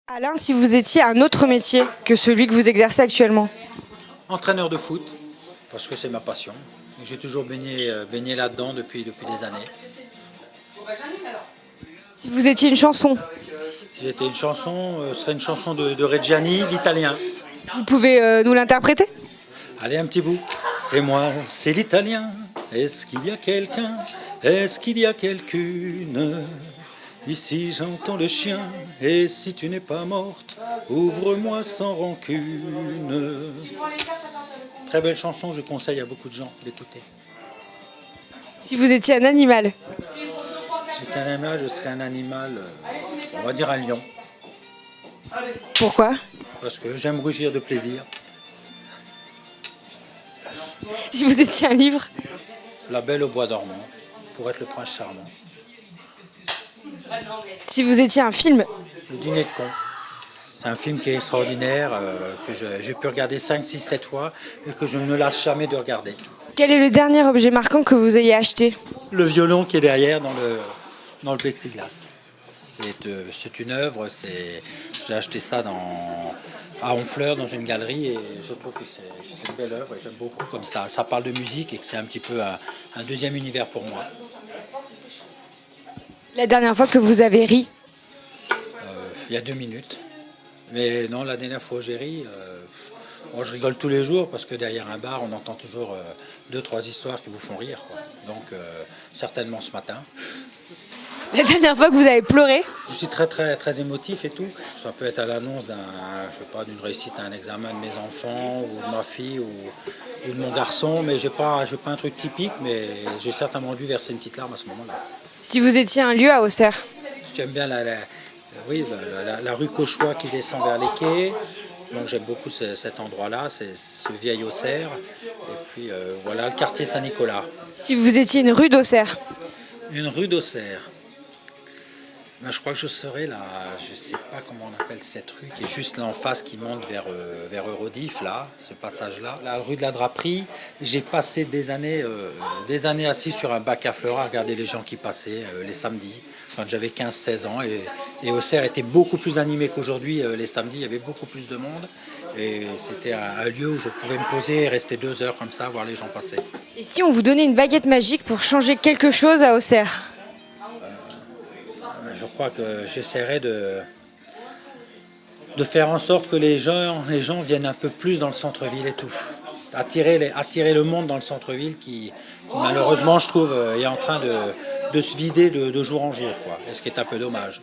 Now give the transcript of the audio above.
Alain, si vous étiez un autre métier que celui que vous exercez actuellement, Entraîneur de foot, parce que c'est ma passion. Et j'ai toujours baigné là-dedans depuis des années. si vous étiez une chanson, Si j'étais une chanson, ce serait une chanson de Reggiani, l'italien. vous pouvez nous l'interpréter? Allez, un petit bout. C'est moi, c'est l'italien. Est-ce qu'il y a quelqu'un? Est-ce qu'il y a quelqu'une? Ici j'entends le chien, et si tu n'es pas morte, ouvre-moi sans rancune. Très belle chanson, je conseille à beaucoup de gens d'écouter. Si vous étiez un animal, Si j'étais un animal, je serais un animal, on va dire un lion, pourquoi? parce que j'aime rugir de plaisir. Si vous étiez un livre, La Belle au bois dormant, pour être le prince charmant. si vous étiez un film, Le dîner de con. C'est un film qui est extraordinaire, que j'ai pu regarder 5, 6, 7 fois et que je ne me lasse jamais de regarder. quel est le dernier objet marquant que vous ayez acheté? Le violon qui est derrière dans le plexiglas. C'est une œuvre, j'ai acheté ça à Honfleur dans une galerie et je trouve que c'est une belle œuvre et j'aime beaucoup comme ça parle de musique et que c'est un petit peu un deuxième univers pour moi. La dernière fois que vous avez ri, Il y a 2 minutes. Mais non, la dernière fois où j'ai ri, bon, je rigole tous les jours parce que derrière un bar, on entend toujours 2-3 histoires qui vous font rire, quoi. Donc certainement ce matin. la dernière fois que vous avez pleuré, Je suis très très très émotif et tout. Ça peut être à l'annonce d'une réussite à un examen de mes enfants ou de ma fille ou de mon garçon, mais j'ai pas un truc typique, mais j'ai certainement dû verser une petite larme à ce moment-là. si vous étiez un lieu à Auxerre, J'aime bien la rue Cauchois qui descend vers les quais. Donc j'aime beaucoup cet endroit-là, c'est ce vieil Auxerre. Et puis voilà le quartier Saint-Nicolas. si vous étiez une rue d'Auxerre, Une rue d'Auxerre. Ben, je crois que je serais là, je ne sais pas comment on appelle cette rue, qui est juste là en face, qui monte vers Eurodif, là, ce passage-là. La rue de la Draperie, j'ai passé des années assis sur un bac à fleurs à regarder les gens qui passaient les samedis, quand j'avais 15-16 ans. Et Auxerre était beaucoup plus animé qu'aujourd'hui. Les samedis, il y avait beaucoup plus de monde. Et c'était un lieu où je pouvais me poser et rester 2 heures comme ça, voir les gens passer. et si on vous donnait une baguette magique pour changer quelque chose à Auxerre? Je crois que j'essaierai de faire en sorte que les gens viennent un peu plus dans le centre-ville et tout. Attirer le monde dans le centre-ville qui malheureusement, je trouve, est en train de se vider de jour en jour, quoi. Et ce qui est un peu dommage.